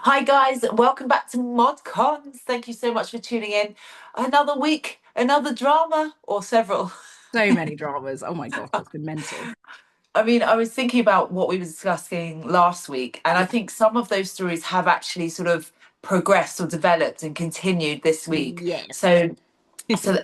Hi guys, welcome back to ModCons. Thank you so much for tuning in. Another week, another drama, or several. So many dramas. Oh my gosh, it's been mental. I mean, I was thinking about what we were discussing last week, and I Yeah. think some of those stories have actually sort of progressed or developed and continued this week. Yes. So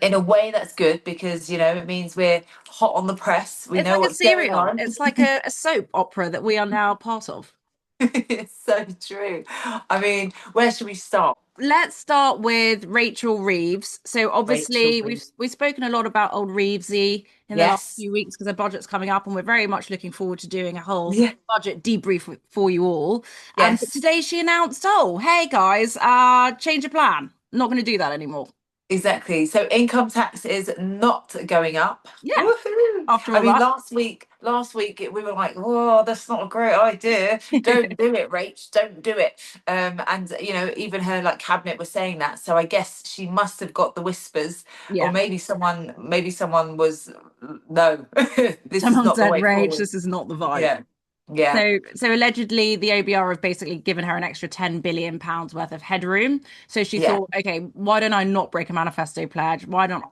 in a way, that's good because it means we're hot on the press. We It's know like a what's going serial. on. It's like a soap opera that we are now part of. It's so true. I mean, where should we start? Let's start with Rachel Reeves. So Rachel obviously we've Reeves. we've spoken a lot about old Reevesy in the last Yes. few weeks because her budget's coming up, and we're very much looking forward to doing a whole Yeah. budget debrief for you all. But Yes. today she announced, oh, hey guys, change of plan. Not going to do that anymore. Exactly. So income tax is not going up. Yeah. Woohoo! After I all mean, that. last week we were like, "Oh, that's not a great idea. Don't do it, Rach. Don't do it." And even her like cabinet was saying that. So I guess she must have got the whispers, or Yeah. maybe someone was, no, this is Someone not the said, way Rage, forward. this is not the vibe. Yeah, yeah, So allegedly the OBR have basically given her an extra 10 billion pounds worth of headroom. So she yeah, thought, okay, why don't I not break a manifesto pledge? Why don't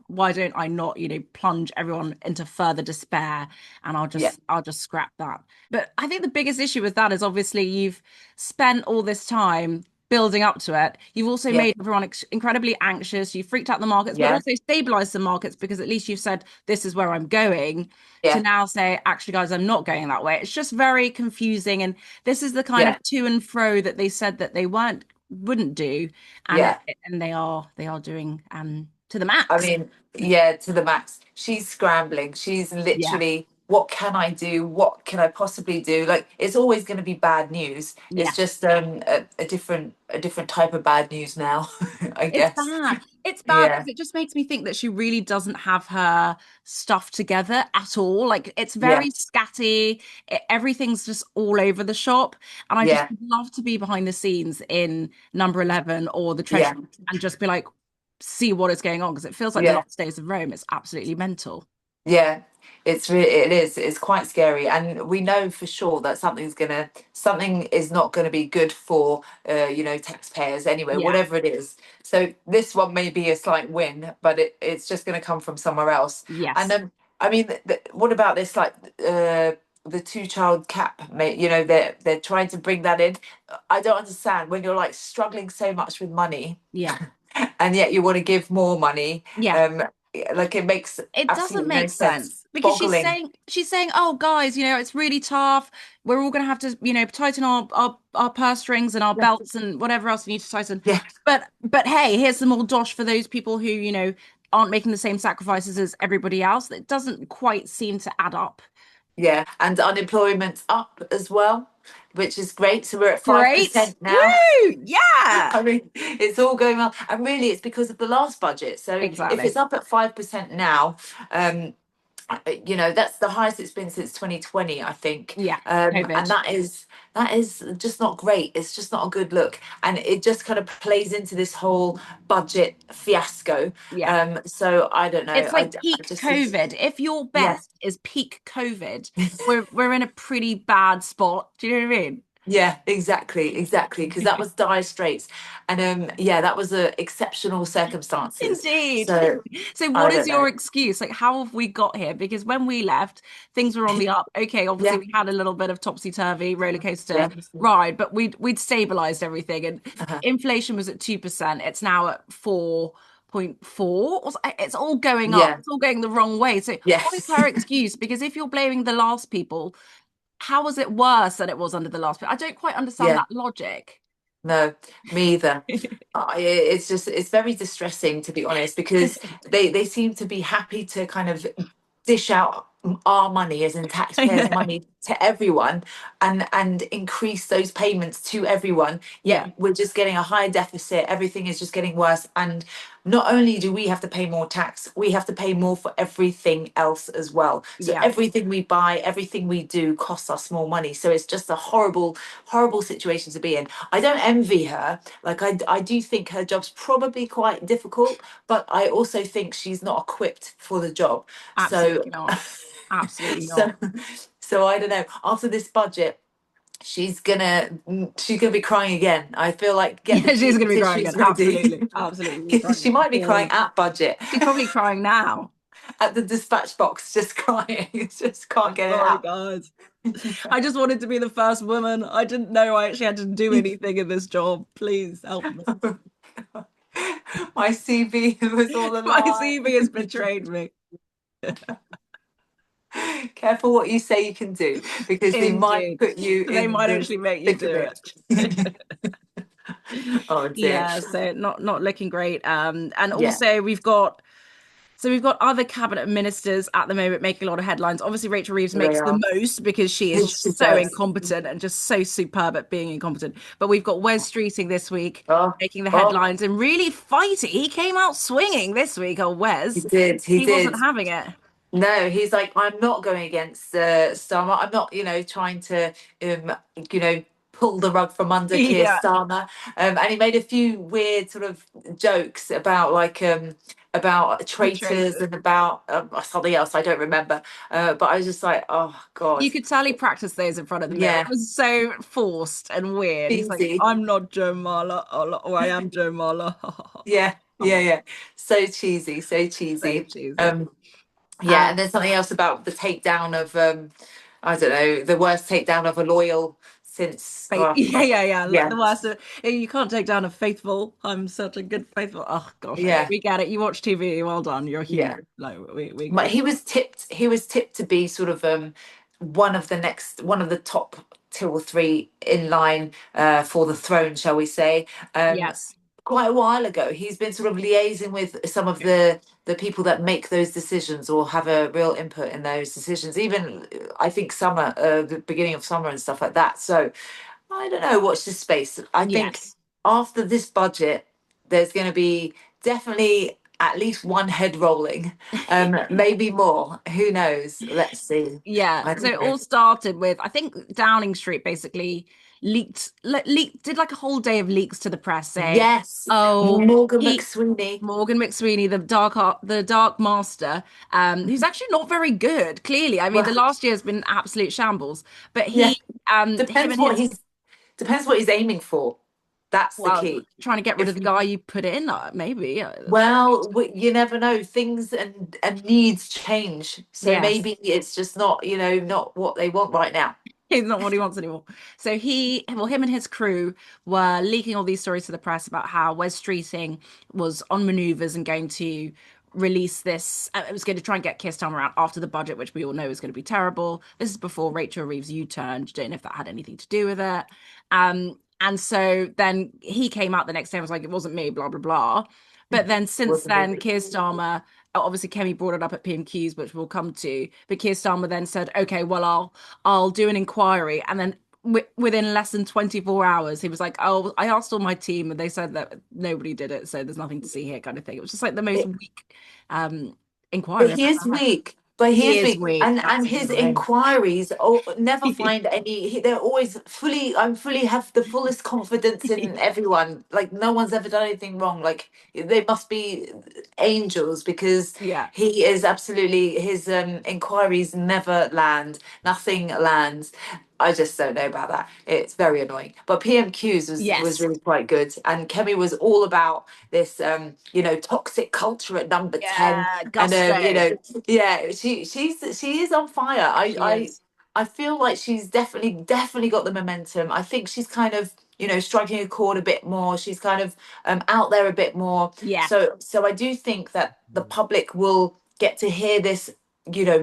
I not, plunge everyone into further despair, and I'll yeah, just I'll just scrap that. But I think the biggest issue with that is obviously you've spent all this time building up to it. You've also yeah, made everyone incredibly anxious. You freaked out the markets, but yeah, also stabilized the markets because at least you've said this is where I'm going, to yeah, now say, actually, guys, I'm not going that way. It's just very confusing. And this is the kind yeah, of to and fro that they said that they wouldn't do. And yeah. they are doing to the I max. mean, yeah, to the max. She's scrambling. She's Yeah. literally, what can I do? What can I possibly do? Like, it's always going to be bad news. Yeah. It's just a different type of bad news now, I It's guess. bad. It's bad Yeah, because it just makes me think that she really doesn't have her stuff together at all. Like it's yeah, very scatty. Everything's just all over the shop. And I just yeah, would love to be behind the scenes in number 11 or the yeah, Treasury and just be like, see what is going on because it feels like the yeah. last days of Rome. It's absolutely mental. Yeah, it is quite scary, and we know for sure that something is not gonna be good for taxpayers anyway, Yeah. whatever it is. So this one may be a slight win, but it's just gonna come from somewhere else. And Yes. I mean, what about this, like, the two-child cap? They're trying to bring that in. I don't understand when you're like struggling so much with money, Yeah. and yet you want to give more money. Yeah. Um, like, it makes It doesn't absolutely no make sense. sense because she's Boggling. saying she's saying, "Oh, guys, it's really tough. We're all going to have to, tighten our purse strings and our Yeah. belts and whatever else we need to tighten." Yeah. But hey, here's some more dosh for those people who, aren't making the same sacrifices as everybody else. It doesn't quite seem to add up. Yeah. And unemployment's up as well, which is great. So we're at Great. 5% now. Woo! Yeah. I mean, it's all going well. And really, it's because of the last budget. So if Exactly. it's up at 5% now, um, that's the highest it's been since 2020, I think. Yeah. And COVID. that is just not great. It's just not a good look, and it just kind of plays into this whole budget fiasco. Yeah. So I don't know. It's I, like I peak just think, COVID. If your yeah. best is peak COVID, we're in a pretty bad spot. Do you know what I mean? Yeah, exactly, because that was dire straits, and yeah, that was exceptional circumstances. Indeed. So So I what is don't your know. excuse? Like, how have we got here? Because when we left, things were on the up. Okay, obviously Yeah, we had a little bit of topsy-turvy roller coaster yeah, ride, but we'd stabilized everything, and uh-huh. inflation was at 2%. It's now at 4.4. It's all going up. Yeah, It's all going the wrong way. So what is yes, her excuse? Because if you're blaming the last people, how was it worse than it was under the last people? I don't quite understand yeah. that logic. No, me either. It's very distressing, to be honest, because they seem to be happy to kind of dish out our money, as in I taxpayers' know. money, to everyone, and increase those payments to everyone. Yeah. Yet we're just getting a higher deficit. Everything is just getting worse. And not only do we have to pay more tax, we have to pay more for everything else as well. So Yeah. everything we buy, everything we do costs us more money. So it's just a horrible, horrible situation to be in. I don't envy her. Like, I do think her job's probably quite difficult, but I also think she's not equipped for the job. So Absolutely not. Absolutely so not. so I don't know. After this budget, she's gonna be crying again. I feel like get the Yeah, she's clean gonna be crying tissues again. ready. Absolutely, absolutely be crying She again. might be crying Bawling. at budget, She's probably crying now. at the dispatch box, just crying. Just I'm can't get it sorry, out. guys. I just wanted to be the first woman. I didn't know I actually had to do anything in this job. Please help me. My CV was all a My lie. CV has betrayed me. Careful what you say you can do, because they might Indeed. put you They in might the actually make you thick of do it. it. Oh dear. Yeah, so not looking great. And Yeah, also we've got other cabinet ministers at the moment making a lot of headlines. Obviously, Rachel Reeves they makes the are. most because she is She just so does. incompetent and just so superb at being incompetent. But we've got Wes Streeting this week Oh, making the oh, headlines and really fighting. He came out swinging this week, oh he Wes. did. He He wasn't did. having it. No, he's like, I'm not going against Starmer. I'm not, trying to, um, you know, pull the rug from under Keir Yeah, Starmer. And he made a few weird sort of jokes about the traitors traitors. and about something else I don't remember. But I was just like, oh God, You could tell he practiced those in front of the mirror. It yeah, was so forced and weird. He's like, cheesy. I'm not Joe Marler, or I am Joe Marler. Yeah, Come yeah, on, yeah. So cheesy, so so cheesy. cheesy. Um, yeah, Um, and then something else about the takedown of I don't know, the worst takedown of a loyal since Yeah, yeah, yeah. yeah, The worst. You can't take down a faithful. I'm such a good faithful. Oh gosh, okay, yeah, we get it. You watch TV. Well done. You're a yeah. human. Like we But agree. he was tipped to be sort of one of the top two or three in line for the throne, shall we say. Um Yes. Quite a while ago. He's been sort of liaising with some of the people that make those decisions or have a real input in those decisions. Even I think the beginning of summer and stuff like that. So I don't know. Watch this space. I think Yes. after this budget, there's going to be definitely at least one head rolling, maybe more. Who knows? Let's see. Yeah. I So don't it know. all started with I think Downing Street basically leaked did like a whole day of leaks to the press saying, Yes, "Oh, Morgan he McSweeney. Morgan McSweeney, the Dark Master, who's actually not very good. Clearly, I mean, the Well, last year has been absolute shambles. But yeah. him Depends and what his he's depends what he's aiming for. That's the well, key. trying to get rid of If the guy you put in, maybe. Well, you never know. Things and needs change. So Yes. maybe it's just not, not what they want right now. He's not what he wants anymore. So him and his crew were leaking all these stories to the press about how Wes Streeting was on maneuvers and going to release this. It was going to try and get Keir Starmer out after the budget, which we all know is going to be terrible. This is before Rachel Reeves U-turned. Don't know if that had anything to do with it. And so then he came out the next day and was like, it wasn't me, blah, blah, blah. But then since Wasn't then, it? Keir Starmer, obviously Kemi brought it up at PMQs, which we'll come to. But Keir Starmer then said, okay, well, I'll do an inquiry. And then within less than 24 hours, he was like, oh, I asked all my team and they said that nobody did it. So there's nothing to see here kind of thing. It was just like the most weak um, But inquiry I've he is ever had. weak. But he He is is weak, weak. and his Absolutely. inquiries never find any. They're always fully. I'm fully have the fullest confidence in everyone. Like no one's ever done anything wrong. Like they must be angels because Yeah. he is absolutely his inquiries never land. Nothing lands. I just don't know about that. It's very annoying. But PMQs was Yes. really quite good, and Kemi was all about this toxic culture at number 10. Yeah. And Gusto. yeah, she is on fire. I She I is. I feel like she's definitely got the momentum. I think she's kind of striking a chord a bit more. She's kind of out there a bit more. Yeah. So I do think that the public will get to hear this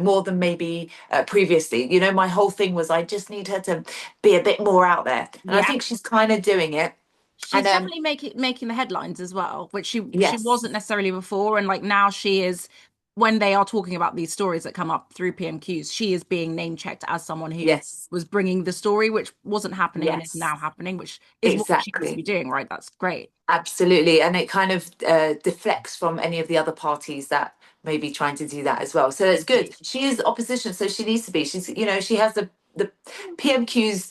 more than maybe previously. My whole thing was I just need her to be a bit more out there, and I Yeah. think she's kind of doing it. And She's definitely making the headlines as well, which she yes, wasn't necessarily before. And like now she is, when they are talking about these stories that come up through PMQs, she is being name checked as someone who yes, was bringing the story, which wasn't happening and is yes, now happening, which is what she needs to be exactly. doing, right? That's great. Absolutely. And it kind of deflects from any of the other parties that may be trying to do that as well. So it's good. Indeed. She is opposition, so she needs to be. She has the the PMQ's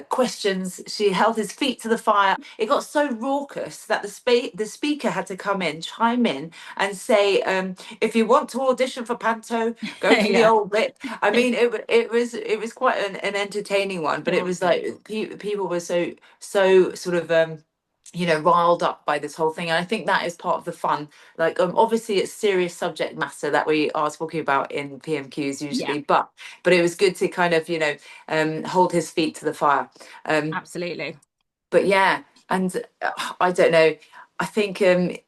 questions. She held his feet to the fire. It got so raucous that the speaker had to come in, chime in, and say, "If you want to audition for Panto, go to the Yeah, old bit." I mean, it was quite an entertaining one, but it it was was good. like people were so sort of riled up by this whole thing. And I think that is part of the fun. Like, obviously it's serious subject matter that we are talking about in PMQs Yeah, usually, but it was good to kind of hold his feet to the fire. um absolutely. but yeah, and I don't know, I think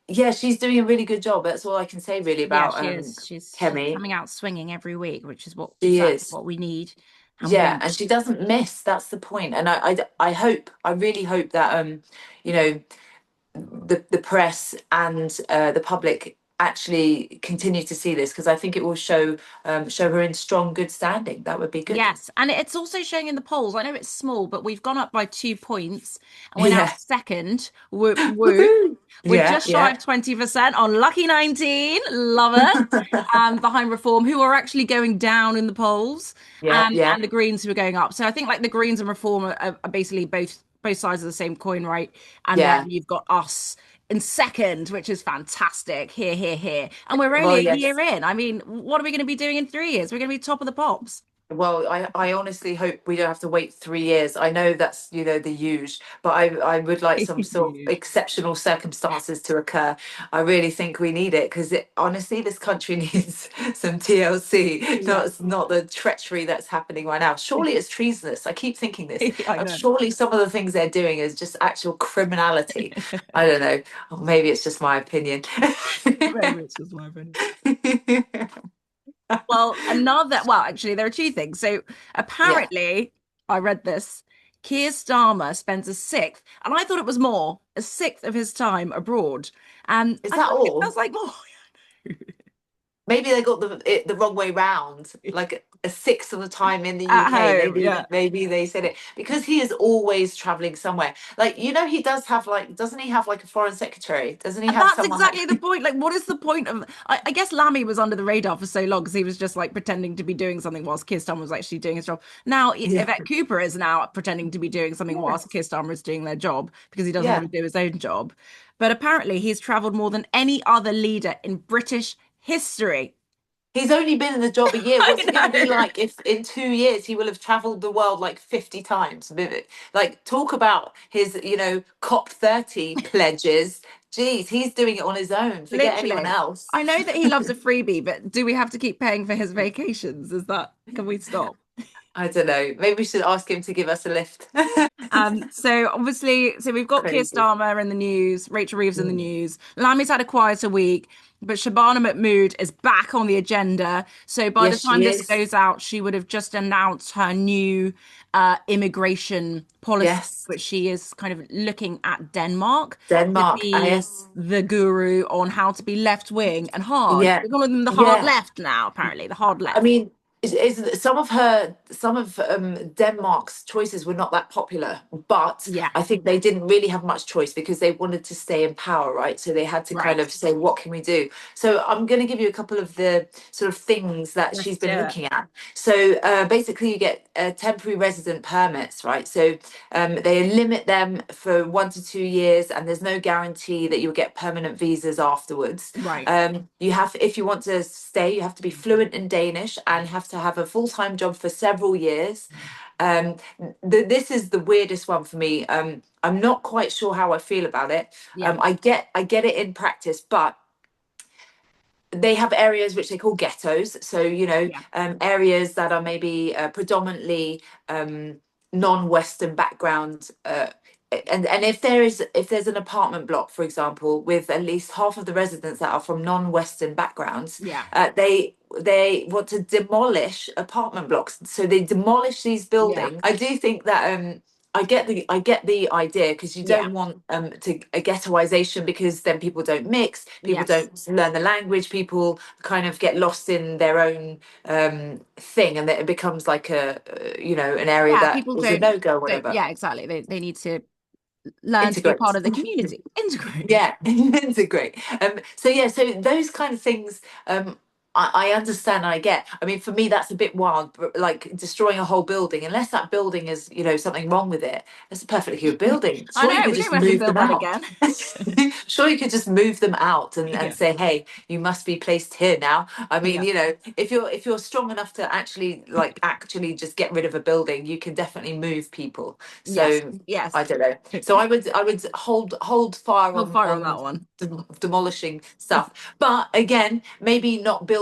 yeah, she's doing a really good job. That's all I can say really Yeah, about she is. She's Kemi. coming out swinging every week, which is what She exactly is. what we need and Yeah, want. and she doesn't miss. That's the point. And I hope, I really hope that you know the press and the public actually continue to see this, because I think it will show her in strong good standing. That would be good. Yes, and it's also showing in the polls. I know it's small, but we've gone up by 2 points, and we're now Yeah. second. Whoop whoop. Woohoo. We're Yeah, just shy yeah. of 20% on Lucky 19. Love it. Behind Reform, who are actually going down in the polls, Yeah, and yeah, the Greens who are going up. So I think like the Greens and Reform are basically both sides of the same coin, right? And then yeah. you've got us in second, which is fantastic. Here, here, here. And we're only Well, a year yes. in. I mean, what are we going to be doing in 3 years? We're going to be top of the pops. Well, I honestly hope we don't have to wait 3 years. I know that's, the huge, but I would like some sort of Huge. exceptional circumstances to occur. I really think we need it, because honestly, this country needs some TLC, Yeah, not the treachery that's happening right now. Surely it's treasonous. I keep thinking this. I know. Surely some of the things they're doing is just actual criminality. I don't know. Or maybe it's just my opinion. Maybe it's just my opinion. Well, actually, there are two things. So Yeah. apparently, I read this. Keir Starmer spends a sixth, and I thought it was more, a sixth of his time abroad. And Is I feel that like it all? feels like more. Maybe they got the wrong way round, like a sixth of the time in the At UK. home, Maybe yeah. maybe they said it because he is always traveling somewhere. Like, he does have, like, doesn't he have like a foreign secretary? Doesn't he And have that's someone exactly the like point. Like, what is the point of? I guess Lammy was under the radar for so long because he was just like pretending to be doing something whilst Keir Starmer was actually doing his job. Now, yeah, Yvette Cooper is now pretending to be doing something whilst Keir yes, Starmer is doing their job because he doesn't want yeah. to do his own job. But apparently, he's travelled more than any other leader in British history. He's only been in the job a year. What's it going to be I know. like if in 2 years he will have traveled the world like 50 times? Like, talk about his, COP30 pledges. Geez, he's doing it on his own. Forget anyone Literally. else. I know that he loves a freebie, but do we have to keep paying for his vacations? Can we stop? I don't know. Maybe we should ask him to give us a lift. So obviously, so we've got Keir Crazy. Starmer in the news, Rachel Reeves in the Mm. news. Lammy's had a quieter week, but Shabana Mahmood is back on the agenda. So by the Yes, time she this is. goes out, she would have just announced her new immigration policy, Yes. which she is kind of looking at Denmark to Denmark. Ah, be yes. the guru on how to be left wing and hard. Yeah. We're calling them the hard Yeah. left now, apparently, the hard I left. mean, is some of Denmark's choices were not that popular, but Yeah, I think they didn't really have much choice because they wanted to stay in power, right? So they had to kind right. of say, what can we do? So I'm going to give you a couple of the sort of things that Let's she's do been it. looking at. So basically, you get temporary resident permits, right? So they limit them for 1 to 2 years, and there's no guarantee that you'll get permanent visas afterwards. Right. You have, if you want to stay, you have to be fluent in Danish and have to have a full-time job for several years. Um, this is the weirdest one for me. I'm not quite sure how I feel about it. Yeah. I get it in practice, but they have areas which they call ghettos. So, Yeah. areas that are maybe predominantly non-Western background. And if there's an apartment block, for example, with at least half of the residents that are from non-Western backgrounds, Yeah. they want to demolish apartment blocks. So they demolish these Yeah. buildings. I do think that I get the idea, because you Yeah. don't want to a ghettoization, because then people don't mix, people Yes. don't learn the language, people kind of get lost in their own thing, and then it becomes like an area Yeah. that People is a no-go, whatever. yeah, exactly. They need to learn to be Integrate. part of the community. Integrate. Yeah, integrate. So yeah, so those kind of things. I understand, I get. I mean, for me, that's a bit wild. But like destroying a whole building, unless that building is, something wrong with it, it's a perfectly good building. I Sure, you know could we don't just have to move build them that out. again. Sure, you could just move them out and Yeah. say, hey, you must be placed here now. I mean, Yeah. if you're strong enough to actually just get rid of a building, you can definitely move people. Yes. So Yes. I don't know. So I would hold fire Hold on fire on that one. demolishing stuff, but again, maybe not build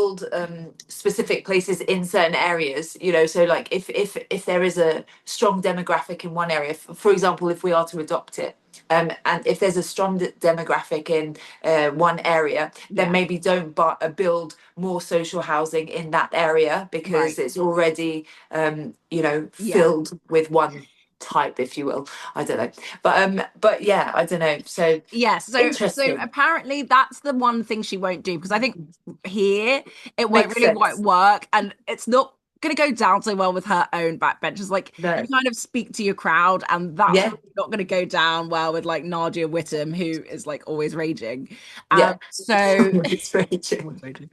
specific places in certain areas. So like if there is a strong demographic in one area, for example, if we are to adopt it. And if there's a strong demographic in one area, then Yeah. maybe don't build more social housing in that area because Right. it's already, Yeah. filled with one type, if you will. I don't know, but yeah, I don't know. So Yes. So interesting. apparently that's the one thing she won't do because I think here it won't Makes really quite sense. work and it's not going to go down so well with her own backbenchers. Like you No. kind of speak to your crowd and that's Yeah. really not going to go down well with like Nadia Whittam, who is like always raging. Yeah. So It's raging. always raging.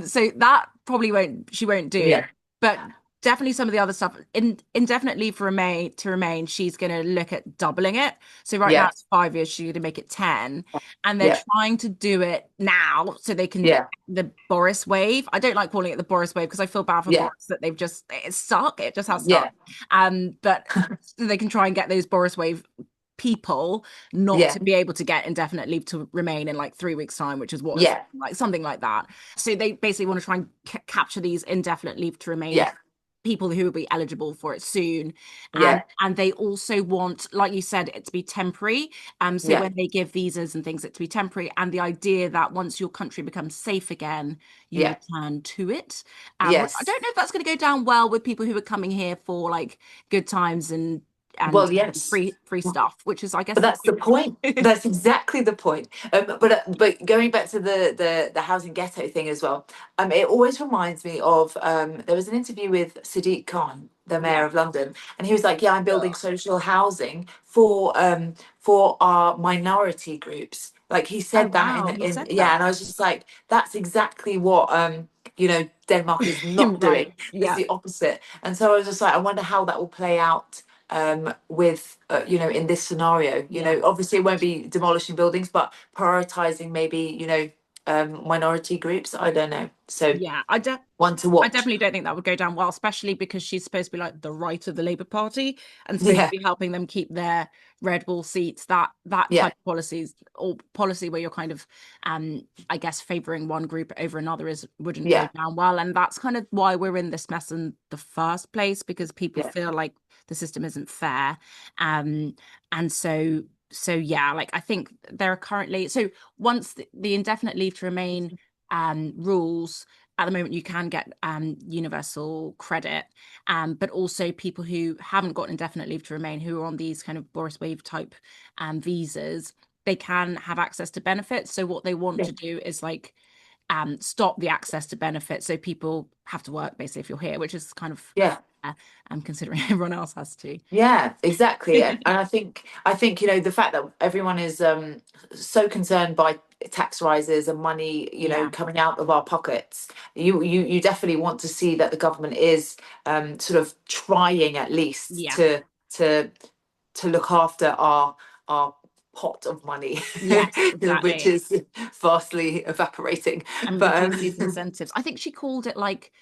So that probably won't she won't do. Yeah. But definitely some of the other stuff in indefinite leave for remain, she's going to look at doubling it. So right now Yeah. it's 5 years, she's going to make it 10. And they're Yeah. trying to do it now so they can Yeah. the Boris wave. I don't like calling it the Boris wave because I feel bad for Yeah. Boris that they've just it's stuck. It just has stuck. Yeah. But so they can try and get those Boris wave people not Yeah. to be able to get indefinite leave to remain in like 3 weeks time, which is what it's Yeah. like something like that. So they basically want to try and capture these indefinite leave to remain Yeah. people who will be eligible for it soon. Yeah. And they also want, like you said, it to be temporary. So Yeah. when they give visas and things, it to be temporary. And the idea that once your country becomes safe again, you Yeah. return to it. Which I Yes. don't know if that's going to go down well with people who are coming here for like good times and Well, yes. free stuff, which is, I guess, But the that's the point. point. That's exactly the point. But going back to the housing ghetto thing as well, it always reminds me of there was an interview with Sadiq Khan, the mayor Yeah. of London, and he was like, "Yeah, I'm building social housing for our minority groups." Like he Oh said that wow, in he in said yeah, that. and I was just like, "That's exactly what Denmark is not Right. doing. It's Yeah. the opposite." And so I was just like, I wonder how that will play out with in this scenario. Yeah. Obviously it won't be demolishing buildings, but prioritizing maybe minority groups. I don't know. So Yeah. one to I watch. definitely don't think that would go down well, especially because she's supposed to be like the right of the Labour Party and supposed to Yeah. be helping them keep their red wall seats. That Yeah. type of policies or policy where you're kind of I guess favouring one group over another is wouldn't go Yeah. down well. And that's kind of why we're in this mess in the first place, because people Yeah. feel like the system isn't fair. Um and so yeah, like I think there are currently once the indefinite leave to remain rules at the moment you can get universal credit, but also people who haven't got indefinite leave to remain, who are on these kind of Boris Wave type visas, they can have access to benefits. So what they want Yeah. to do is like stop the access to benefits, so people have to work basically if you're here, which is kind of Yeah. considering everyone else has to. Yeah, exactly. And I think the fact that everyone is so concerned by tax rises and money, Yeah, coming out of our pockets, you definitely want to see that the government is sort of trying at least yeah, to look after our pot of money, yes, which exactly. is vastly evaporating. And But reduce these incentives. I think she called it like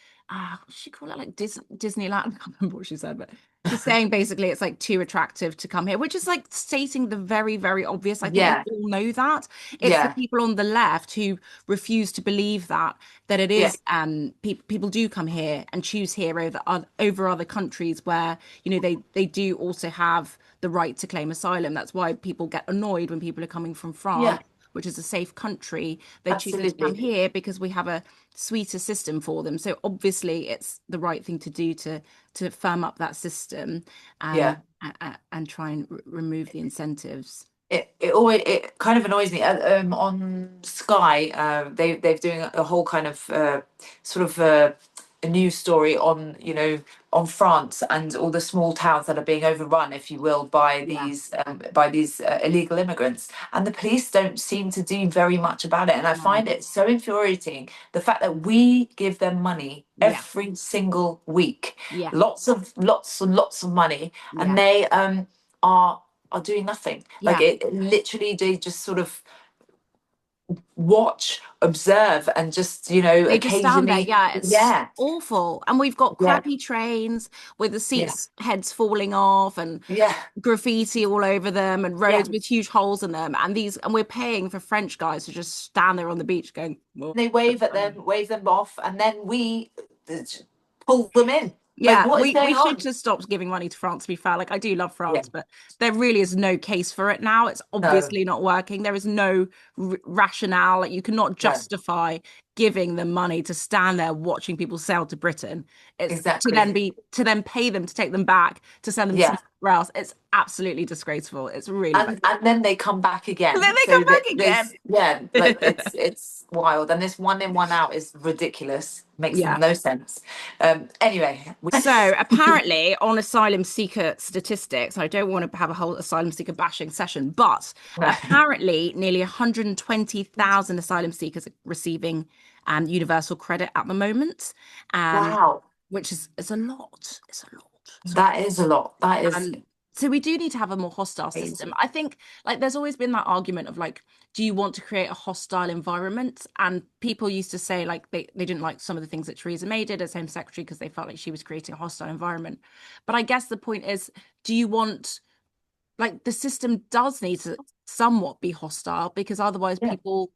she called it like Disneyland. I can't remember what she said, but she's saying basically it's like too attractive to come here, which is like stating the very, very obvious. I think we yeah, all know that. It's the yeah, people on the left who refuse to believe that it yeah, is people do come here and choose here over other countries where they do also have the right to claim asylum. That's why people get annoyed when people are coming from France, yeah, which is a safe country. They're choosing to come absolutely. here because we have a sweeter system for them. So obviously, it's the right thing to do to firm up that system, Yeah. and try and remove the incentives. It kind of annoys me. On Sky, they're doing a whole kind of sort of a news story on, on France and all the small towns that are being overrun, if you will, Yeah. by these illegal immigrants, and the police don't seem to do very much about it. And I No. find it so infuriating, the fact that we give them money Yeah. every single week, Yeah. lots and lots of money, and Yeah. they are are doing nothing. Like Yeah. it literally, they just sort of watch, observe, and just, They just stand there. occasionally, Yeah, it's yeah, awful. And we've got yeah, crappy trains with the yeah, seats heads falling off and yeah, graffiti all over them and yeah. roads with huge holes in them. And we're paying for French guys to just stand there on the beach going, "Well, They wave at them, wave them off, and then we uh, pull them in. Like, yeah, what is we going should on? just stop giving money to France, to be fair. Like, I do love Yeah, France, but there really is no case for it now. It's no, obviously not working. There is no r rationale. Like, you cannot no, justify giving them money to stand there watching people sail to Britain. It's exactly. to then pay them to take them back to send them Yeah. somewhere else. It's absolutely disgraceful. It's really bad. And then they come back And then again. they So come that back there's, again. yeah, like it's wild. And this one in, one out is ridiculous. Makes Yeah. no sense. Anyway, So apparently, on asylum seeker statistics, I don't want to have a whole asylum seeker bashing session, but no. apparently, nearly 120,000 asylum seekers are receiving universal credit at the moment, um, Wow, which is a lot. It's a lot. It's a lot. that is a lot. That is Um, so we do need to have a more hostile system. crazy. I think like there's always been that argument of like, do you want to create a hostile environment? And people used to say like they didn't like some of the things that Theresa May did as Home Secretary because they felt like she was creating a hostile environment. But I guess the point is, do you want like the system does need to somewhat be hostile because otherwise Yeah, people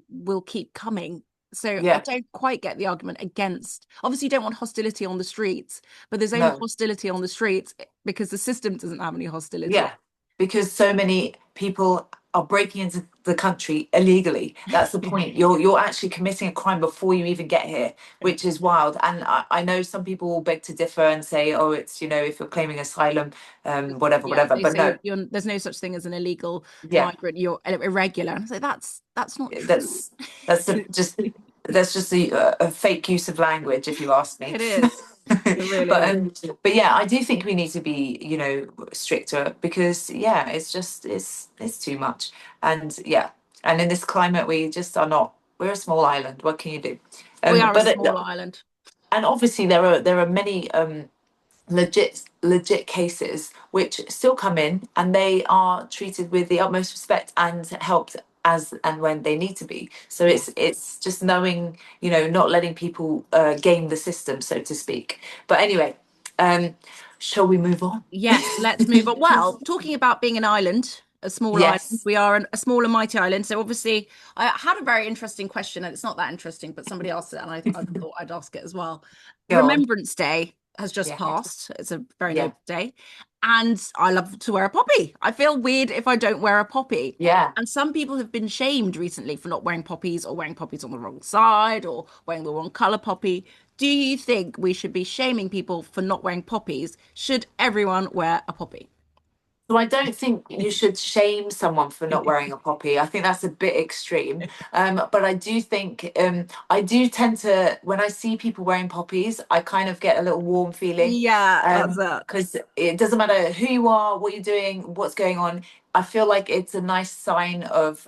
will keep coming. So I yeah, don't quite get the argument against. Obviously, you don't want hostility on the streets, but there's only no. hostility on the streets because the system doesn't have any hostility. Yeah, because so many people are breaking into the country illegally. That's the point. You're actually committing a crime before you even get here, which is wild. And I know some people will beg to differ and say, oh, it's, if you're claiming asylum, whatever, Yeah, whatever. they But say no, there's no such thing as an illegal yeah, migrant. You're irregular. And I say that's not true. that's that's a, just that's just a fake use of language, if you ask me. It is. It really but is. um, but yeah, I do think we need to be, stricter, because yeah, it's too much, and yeah, and in this climate, we just are not. We're a small island. What can you do? We are a But small island. and obviously there are many legit cases which still come in, and they are treated with the utmost respect and helped as and when they need to be. So Yeah. it's just knowing, not letting people game the system, so to speak. But anyway, shall we move on? Yes, let's move on. Well, talking about being an island, a small island, Yes, we are a small and mighty island. So obviously, I had a very interesting question, and it's not that interesting, but somebody asked it, and I thought I'd ask it as well. go on. Remembrance Day has just Yeah, passed. It's a very yeah, noble day, and I love to wear a poppy. I feel weird if I don't wear a poppy. yeah. And some people have been shamed recently for not wearing poppies or wearing poppies on the wrong side or wearing the wrong color poppy. Do you think we should be shaming people for not wearing poppies? Should everyone wear a poppy? So I don't think you should shame someone for not wearing a poppy. I think that's a bit extreme. But I do think, I do tend to, when I see people wearing poppies, I kind of get a little warm feeling. Yeah, that's it. Because it doesn't matter who you are, what you're doing, what's going on. I feel like it's a nice sign of,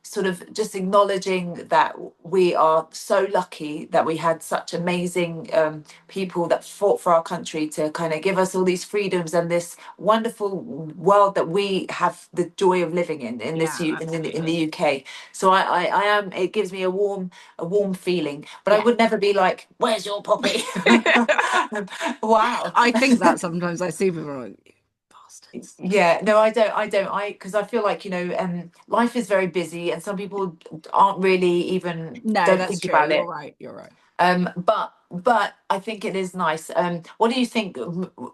sort of just acknowledging that we are so lucky that we had such amazing, people that fought for our country to kind of give us all these freedoms and this wonderful world that we have the joy of living in this Yeah, in the absolutely. UK. So I am, it gives me a warm feeling, but I Yeah. would never be like, where's your poppy? Wow. I think that sometimes I see people like, "You bastards." Yeah, no, I don't, because I feel like, life is very busy, and some people aren't really even, No, don't that's think true. about You're it. right. You're right. But I think it is nice. What do you think,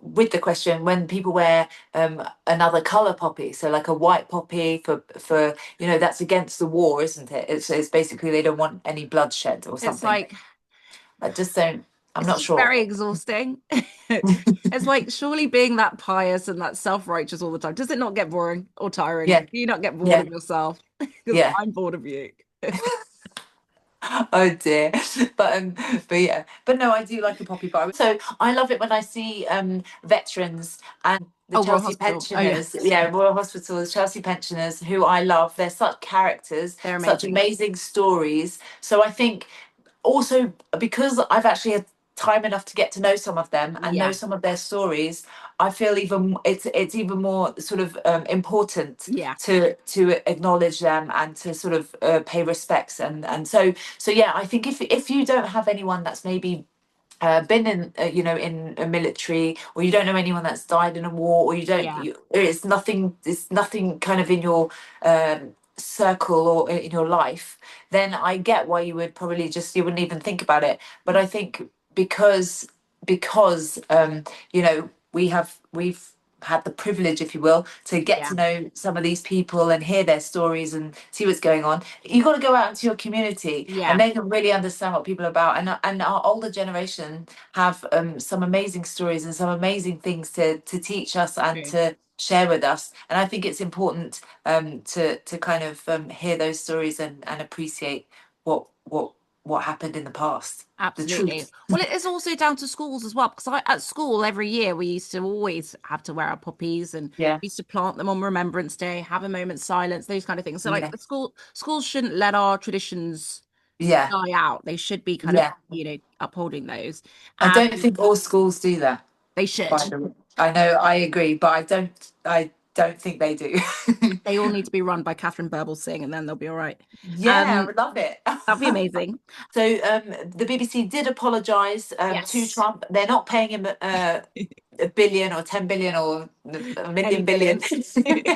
with the question, when people wear another color poppy, so like a white poppy for that's against the war, isn't it? It's basically they don't want any bloodshed or It's something. like I just don't. I'm it's not just sure. very exhausting. It's like surely being that pious and that self-righteous all the time, does it not get boring or tiring? Yeah, Do you not get bored yeah, of yourself? Because yeah. I'm bored of you. Oh dear. But but yeah. But no, I do like a poppy bar. So I love it when I see veterans and the Oh, Royal Chelsea Hospital. Oh, pensioners, yes. yeah, Royal Hospital, the Chelsea pensioners, who I love. They're such characters, They're such amazing. amazing stories. So I think also because I've actually had time enough to get to know some of them and know Yeah. some of their stories, I feel even it's even more sort of important Yeah. to acknowledge them and to sort of pay respects and so yeah, I think if you don't have anyone that's maybe been in in a military, or you don't know anyone that's died in a war, or you don't Yeah. it's nothing kind of in your circle or in your life, then I get why you would probably just you wouldn't even think about it. But I think because we've had the privilege, if you will, to get Yeah. to know some of these people and hear their stories and see what's going on. You got to go out into your community and Yeah. they can really understand what people are about. And our older generation have some amazing stories and some amazing things to teach us and True. to share with us. And I think it's important to kind of hear those stories and appreciate what happened in the past, the Absolutely. truth. Well, it is also down to schools as well, because at school every year we used to always have to wear our poppies and Yeah, we used to plant them on Remembrance Day, have a moment's silence, those kind of things. So like yeah, the schools shouldn't let our traditions yeah, die out. They should be kind of, yeah. upholding those. I And don't think all schools do that. they By should. the way, I know I agree, but I don't think they do. They all need to be run by Catherine Birbal Singh and then they'll be all right. Yeah, I Um, would love it. that'd be amazing. So the BBC did apologise to Yes. Trump. They're not paying him a billion or 10 billion or a Any million billion, billion.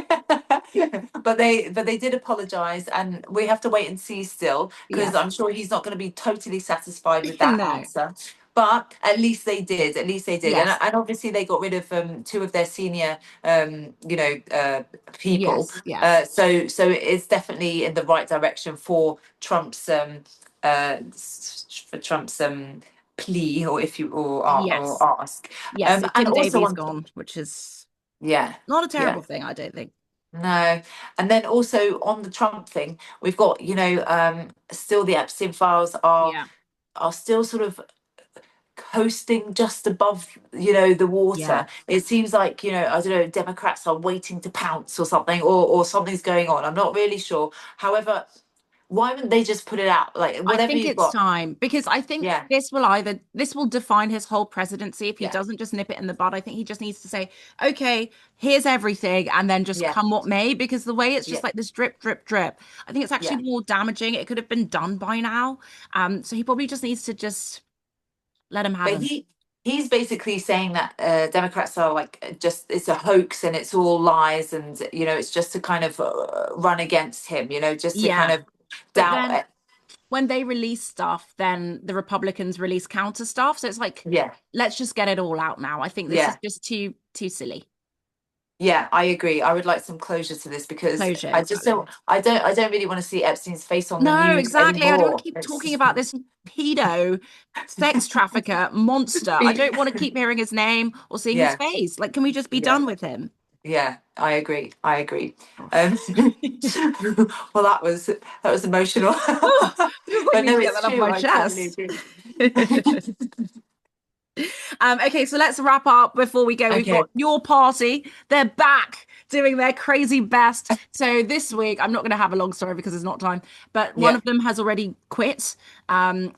but they did apologise, and we have to wait and see still because Yes. I'm sure he's not going to be totally satisfied with that No. answer. But at least they did. At least they did, and Yes. obviously they got rid of two of their senior people. Yes. Yes. So it's definitely in the right direction for Trump's plea, or if you or Yes. ask, Yes. So and Tim also Davies on gone, which is yeah, not a yeah, terrible thing, I don't think. no, and then also on the Trump thing, we've got still the Epstein files Yeah. are still sort of coasting just above the Yeah. water. It seems like I don't know, Democrats are waiting to pounce or something, or something's going on. I'm not really sure. However, why wouldn't they just put it out, like I whatever think you've it's got? time because I think Yeah, this will define his whole presidency if he yeah, doesn't just nip it in the bud. I think he just needs to say, okay, here's everything, and then just yeah, come what may, because the way it's yeah, just like this drip, drip, drip, I think it's yeah. actually more damaging. It could have been done by now. So he probably just needs to just let him have But him. he's basically saying that Democrats are like just it's a hoax and it's all lies, and it's just to kind of run against him, just to kind Yeah. of But doubt then it. when they release stuff, then the Republicans release counter stuff. So it's like, Yeah, let's just get it all out now. I think this is yeah, just too silly. yeah. I agree. I would like some closure to this because Closure, I just exactly. don't really want to see Epstein's face on the No, news exactly. I don't want to anymore. keep talking It's about this pedo, sex trafficker, monster. I don't want to keep hearing his name or seeing his yeah, face. Like, can we just be yeah. done with him? Yeah, I agree. I agree. Gosh. Um, well, that was emotional, Oh, I just like but need no, to get it's that off true. my I totally chest. agree. Okay, so let's wrap up before we go. We've Okay. got your party. They're back doing their crazy best. So this week, I'm not going to have a long story because there's not time, but one Yeah. of them has already quit.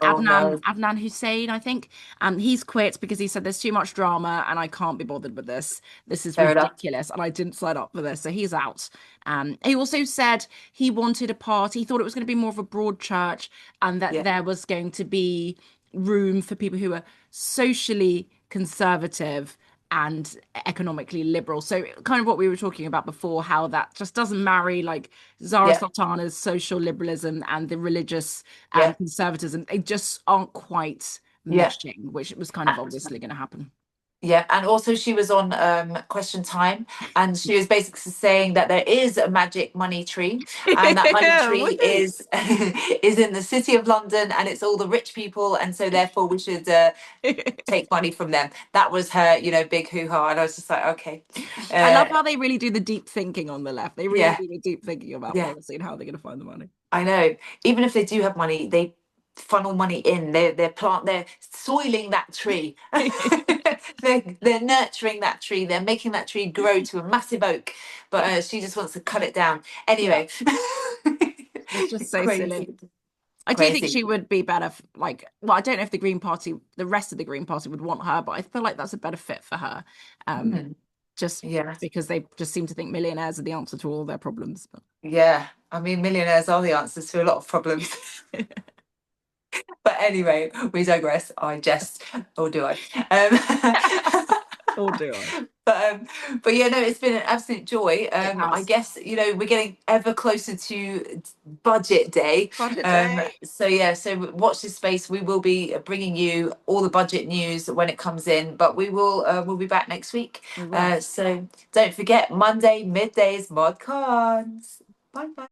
Oh no. Adnan Hussein, I think. He's quit because he said there's too much drama and I can't be bothered with this. This is Fair enough. ridiculous, and I didn't sign up for this. So he's out. He also said he wanted a party. He thought it was going to be more of a broad church and that Yeah. there was going to be room for people who are socially conservative and economically liberal. So kind of what we were talking about before, how that just doesn't marry, like Zara Yeah. Sultana's social liberalism and the religious Yeah. conservatism. They just aren't quite Yeah. meshing, which was kind of obviously going to happen. Yeah, and also she was on Question Time, and she was basically saying that there is a magic money tree, and that money tree Woohoo! is is in the city of London, and it's all the rich people, and so therefore we should take money from them. That was her, big hoo-ha, and I was just like, okay, I love uh, how they really do the deep thinking on the left. They really yeah, do the deep thinking about yeah. policy and how they're going to find the money. I know. Even if they do have money, they funnel money in. They're soiling that tree. They're nurturing that tree. They're making that tree grow to a massive oak. But she just wants to cut it down. Yeah, Anyway, it's just so silly. crazy, I do think crazy. she would be better, like, well, I don't know if the Green Party, the rest of the Green Party would want her, but I feel like that's a better fit for her. Um, Hmm. just Yeah, because they just seem to think millionaires are the answer to all their problems. But yeah. I mean, millionaires are the answers to a lot of problems. But anyway, we digress. I jest, or do I? or do I? But yeah, no, it's been an absolute joy. It I has. guess we're getting ever closer to budget day. Budget day. So yeah, so watch this space. We will be bringing you all the budget news when it comes in, but we'll be back next week. We will. So don't forget Monday middays mod cons. Bye bye.